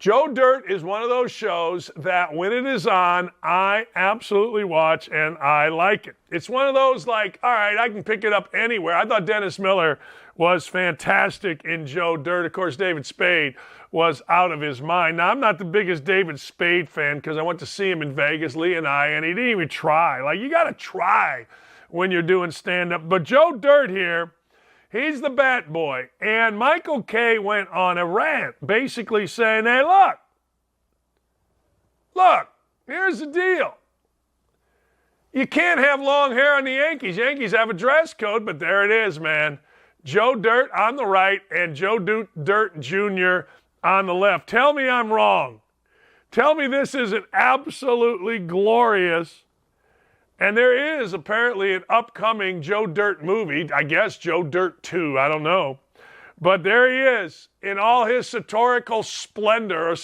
Joe Dirt is one of those shows that when it is on, I absolutely watch and I like it. It's one of those like, all right, I can pick it up anywhere. I thought Dennis Miller was fantastic in Joe Dirt. Of course, David Spade was out of his mind. Now, I'm not the biggest David Spade fan because I went to see him in Vegas, Lee and I, and he didn't even try. Like, you got to try when you're doing stand-up. But Joe Dirt here, he's the bat boy. And Michael Kay went on a rant basically saying, hey, look, here's the deal. You can't have long hair on the Yankees. Yankees have a dress code, but there it is, man. Joe Dirt on the right and Joe Dirt Jr. on the left. Tell me I'm wrong. Tell me this isn't absolutely glorious. And there is apparently an upcoming Joe Dirt movie. I guess Joe Dirt 2. I don't know. But there he is in all his sartorial splendor.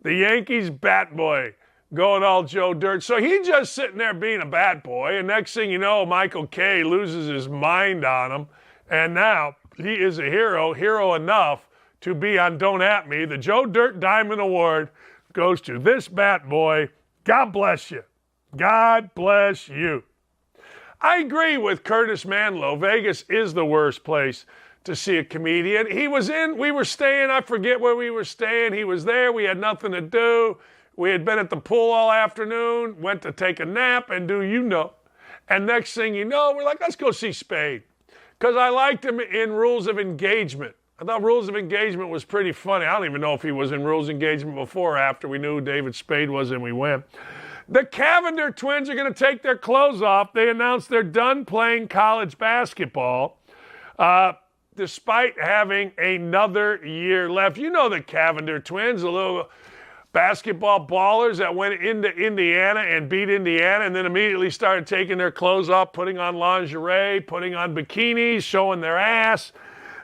The Yankees bat boy going all Joe Dirt. So he's just sitting there being a bat boy. And next thing you know, Michael Kay loses his mind on him. And now he is a hero enough to be on Don't At Me. The Joe Dirt Diamond Award goes to this bat boy. God bless you. God bless you. I agree with Curtis Manlow. Vegas is the worst place to see a comedian. We were staying, I forget where we were staying. He was there. We had nothing to do. We had been at the pool all afternoon, went to take a nap, and And next thing you know, we're like, let's go see Spade. Because I liked him in Rules of Engagement. I thought Rules of Engagement was pretty funny. I don't even know if he was in Rules of Engagement before or after we knew who David Spade was and we went. The Cavender twins are going to take their clothes off. They announced they're done playing college basketball, despite having another year left. You know the Cavender twins, the little basketball ballers that went into Indiana and beat Indiana and then immediately started taking their clothes off, putting on lingerie, putting on bikinis, showing their ass.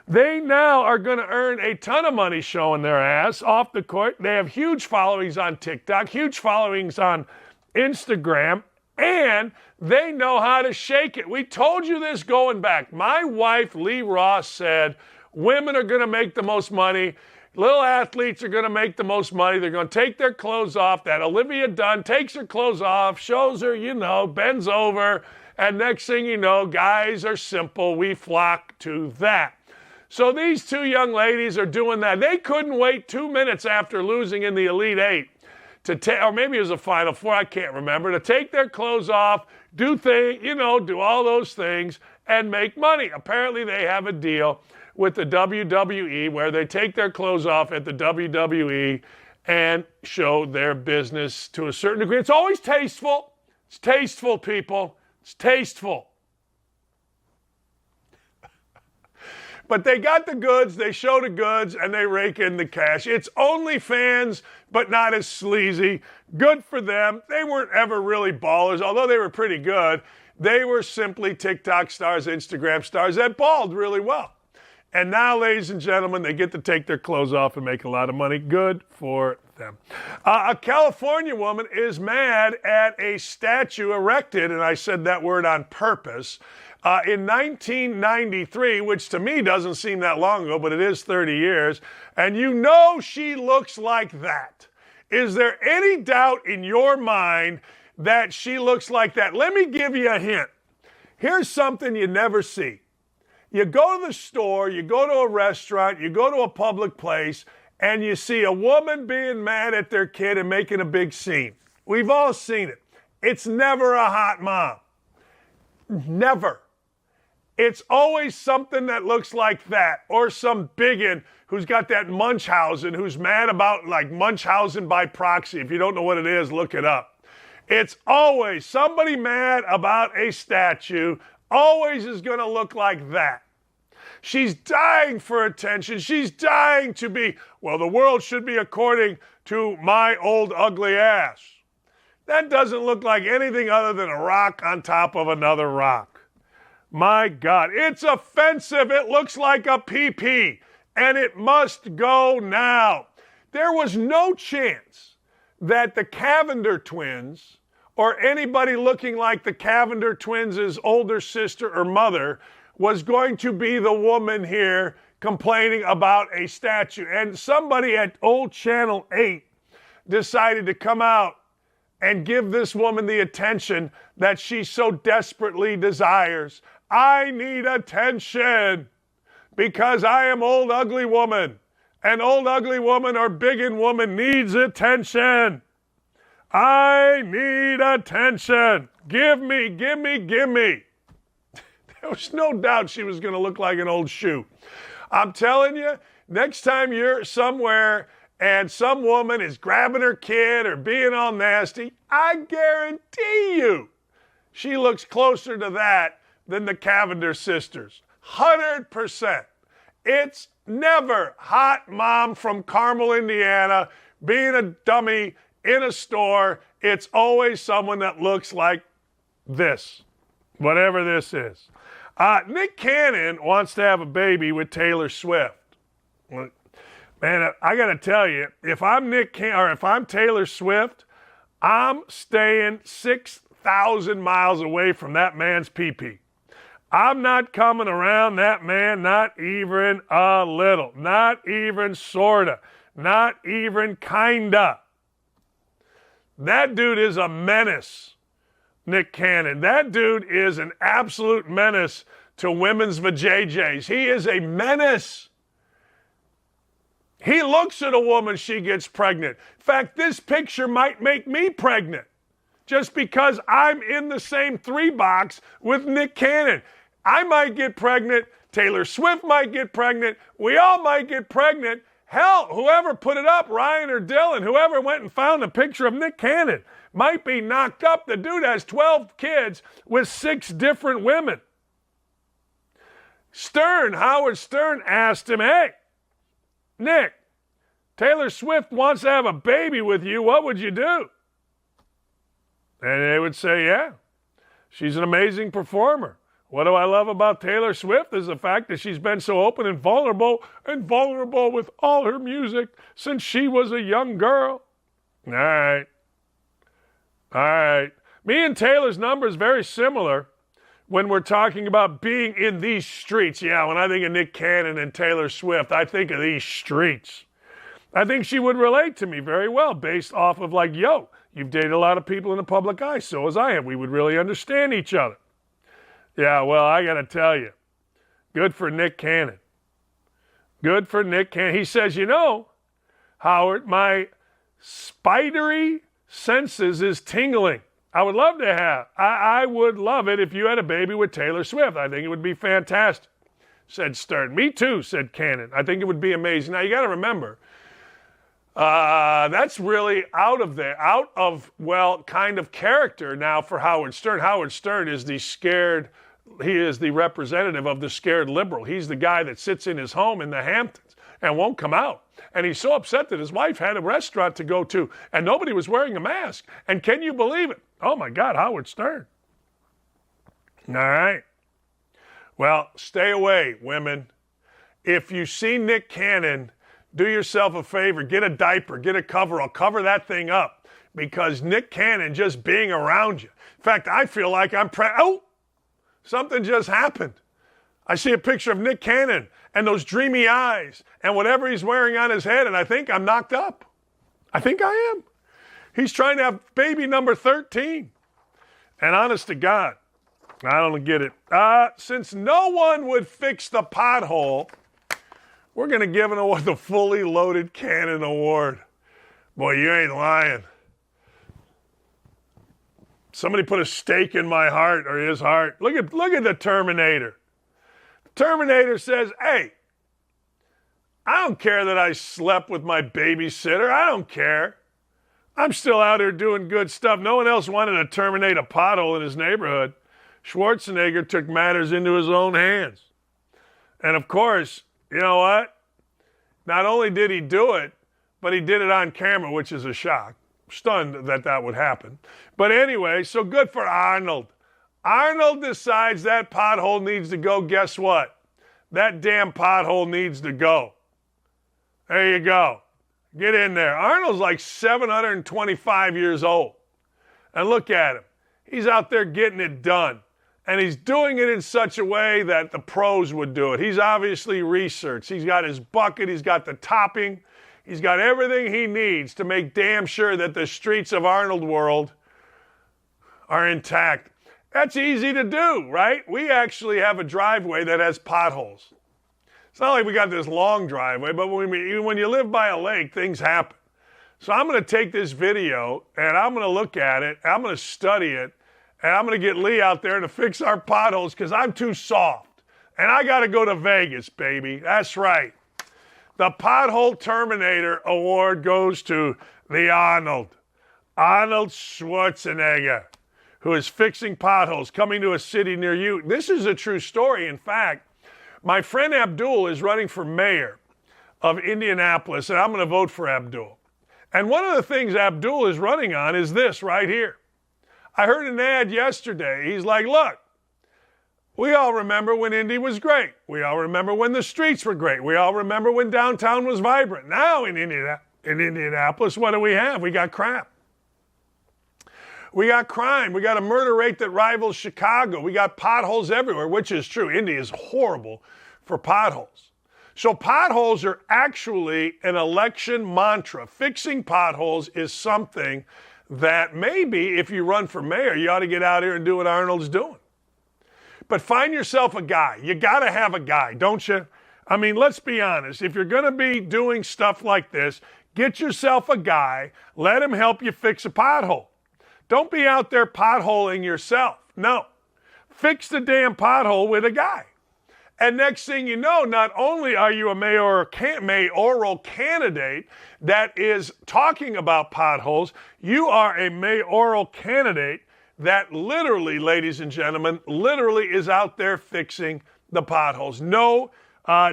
They now are going to earn a ton of money showing their ass off the court. They have huge followings on TikTok, huge followings on Instagram, and they know how to shake it. We told you this going back. My wife, Lee Ross, said women are going to make the most money. Little athletes are going to make the most money. They're going to take their clothes off. That Olivia Dunn takes her clothes off, shows her, bends over, and next thing you know, guys are simple. We flock to that. So these two young ladies are doing that. They couldn't wait 2 minutes after losing in the Elite Eight or maybe it was a Final Four, I can't remember, to take their clothes off, do all those things, and make money. Apparently they have a deal with the WWE where they take their clothes off at the WWE and show their business to a certain degree. It's always tasteful. It's tasteful, people. It's tasteful. But they got the goods, they show the goods, and they rake in the cash. It's OnlyFans, but not as sleazy. Good for them. They weren't ever really ballers, although they were pretty good. They were simply TikTok stars, Instagram stars that balled really well. And now, ladies and gentlemen, they get to take their clothes off and make a lot of money. Good for them. A California woman is mad at a statue erected, and I said that word on purpose, in 1993, which to me doesn't seem that long ago, but it is 30 years, and she looks like that. Is there any doubt in your mind that she looks like that? Let me give you a hint. Here's something you never see. You go to the store, you go to a restaurant, you go to a public place, and you see a woman being mad at their kid and making a big scene. We've all seen it. It's never a hot mom. Never. It's always something that looks like that, or some biggin who's got that Munchausen, who's mad about like Munchausen by proxy. If you don't know what it is, look it up. It's always somebody mad about a statue, always is going to look like that. She's dying for attention. She's dying to be, the world should be according to my old ugly ass. That doesn't look like anything other than a rock on top of another rock. My God, it's offensive. It looks like a pee-pee, and it must go now. There was no chance that the Cavender twins or anybody looking like the Cavender twins' older sister or mother was going to be the woman here complaining about a statue. And somebody at old Channel 8 decided to come out and give this woman the attention that she so desperately desires. I need attention because I am old ugly woman. An old ugly woman or biggin woman needs attention. I need attention. Give me, give me, give me. There was no doubt she was going to look like an old shoe. I'm telling you, next time you're somewhere and some woman is grabbing her kid or being all nasty, I guarantee you she looks closer to that than the Cavender sisters. 100%. It's never hot mom from Carmel, Indiana, being a dummy in a store. It's always someone that looks like this, whatever this is. Nick Cannon wants to have a baby with Taylor Swift. Man, I got to tell you, if I'm if I'm Taylor Swift, I'm staying 6,000 miles away from that man's pee-pee. I'm not coming around that man, not even a little, not even sorta, not even kinda. That dude is a menace, Nick Cannon. That dude is an absolute menace to women's vajayjays. He is a menace. He looks at a woman, she gets pregnant. In fact, this picture might make me pregnant just because I'm in the same 3 box with Nick Cannon. I might get pregnant. Taylor Swift might get pregnant. We all might get pregnant. Hell, whoever put it up, Ryan or Dylan, whoever went and found a picture of Nick Cannon might be knocked up. The dude has 12 kids with 6 different women. Howard Stern asked him, hey, Nick, Taylor Swift wants to have a baby with you. What would you do? And they would say, yeah, she's an amazing performer. What do I love about Taylor Swift is the fact that she's been so open and vulnerable with all her music since she was a young girl. All right. Me and Taylor's number is very similar when we're talking about being in these streets. Yeah, when I think of Nick Cannon and Taylor Swift, I think of these streets. I think she would relate to me very well based off of like, yo, you've dated a lot of people in the public eye, so as I have. We would really understand each other. Yeah, well, I got to tell you, good for Nick Cannon. Good for Nick Cannon. He says, you know, Howard, my spidery senses is tingling. I would love to have. I would love it if you had a baby with Taylor Swift. I think it would be fantastic, said Stern. Me too, said Cannon. I think it would be amazing. Now, you got to remember, that's really out of kind of character now for Howard Stern. Howard Stern is he is the representative of the scared liberal. He's the guy that sits in his home in the Hamptons and won't come out. And he's so upset that his wife had a restaurant to go to and nobody was wearing a mask. And can you believe it? Oh my God, Howard Stern. All right. Well, stay away, women. If you see Nick Cannon, do yourself a favor, get a diaper, get a coverall, cover that thing up because Nick Cannon just being around you. In fact, I feel like something just happened. I see a picture of Nick Cannon and those dreamy eyes and whatever he's wearing on his head, and I think I'm knocked up. I think I am. He's trying to have baby number 13. And honest to God, I don't get it. Since no one would fix the pothole, we're going to give him the fully loaded Cannon Award. Boy, you ain't lying. Somebody put a stake in my heart or his heart. Look at the Terminator. The Terminator says, hey, I don't care that I slept with my babysitter. I don't care. I'm still out here doing good stuff. No one else wanted to terminate a pothole in his neighborhood. Schwarzenegger took matters into his own hands. And of course, you know what? Not only did he do it, but he did it on camera, which is a shock. Stunned that would happen. But anyway, so good for Arnold. Arnold decides that pothole needs to go. Guess what? That damn pothole needs to go. There you go. Get in there. Arnold's like 725 years old. And look at him. He's out there getting it done. And he's doing it in such a way that the pros would do it. He's obviously researched. He's got his bucket. He's got the topping. He's got everything he needs to make damn sure that the streets of Arnold World are intact. That's easy to do, right? We actually have a driveway that has potholes. It's not like we got this long driveway, but when you live by a lake, things happen. So I'm going to take this video, and I'm going to look at it, I'm going to study it, and I'm going to get Lee out there to fix our potholes because I'm too soft. And I got to go to Vegas, baby. That's right. The Pothole Terminator Award goes to the Arnold Schwarzenegger, who is fixing potholes, coming to a city near you. This is a true story. In fact, my friend Abdul is running for mayor of Indianapolis, and I'm going to vote for Abdul. And one of the things Abdul is running on is this right here. I heard an ad yesterday. He's like, look, we all remember when Indy was great. We all remember when the streets were great. We all remember when downtown was vibrant. Now in Indianapolis, what do we have? We got crap. We got crime. We got a murder rate that rivals Chicago. We got potholes everywhere, which is true. Indy is horrible for potholes. So potholes are actually an election mantra. Fixing potholes is something that maybe if you run for mayor, you ought to get out here and do what Arnold's doing. But find yourself a guy. You got to have a guy, don't you? I mean, let's be honest. If you're going to be doing stuff like this, get yourself a guy. Let him help you fix a pothole. Don't be out there potholing yourself. No. Fix the damn pothole with a guy. And next thing you know, not only are you a mayoral candidate that is talking about potholes, you are a mayoral candidate that literally, ladies and gentlemen, literally is out there fixing the potholes. No,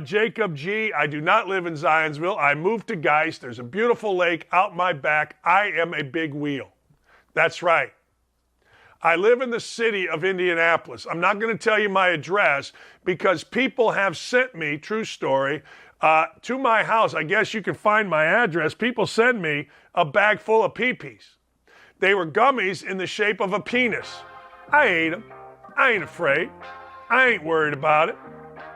Jacob G., I do not live in Zionsville. I moved to Geist. There's a beautiful lake out my back. I am a big wheel. That's right. I live in the city of Indianapolis. I'm not going to tell you my address because people have sent me, true story, to my house. I guess you can find my address. People send me a bag full of pee-pees. They were gummies in the shape of a penis. I ate them. I ain't afraid. I ain't worried about it.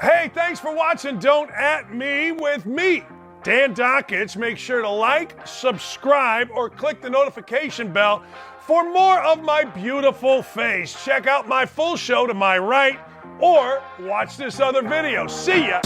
Hey, thanks for watching Don't At Me with me, Dan Dakich. Make sure to like, subscribe, or click the notification bell for more of my beautiful face. Check out my full show to my right or watch this other video. See ya.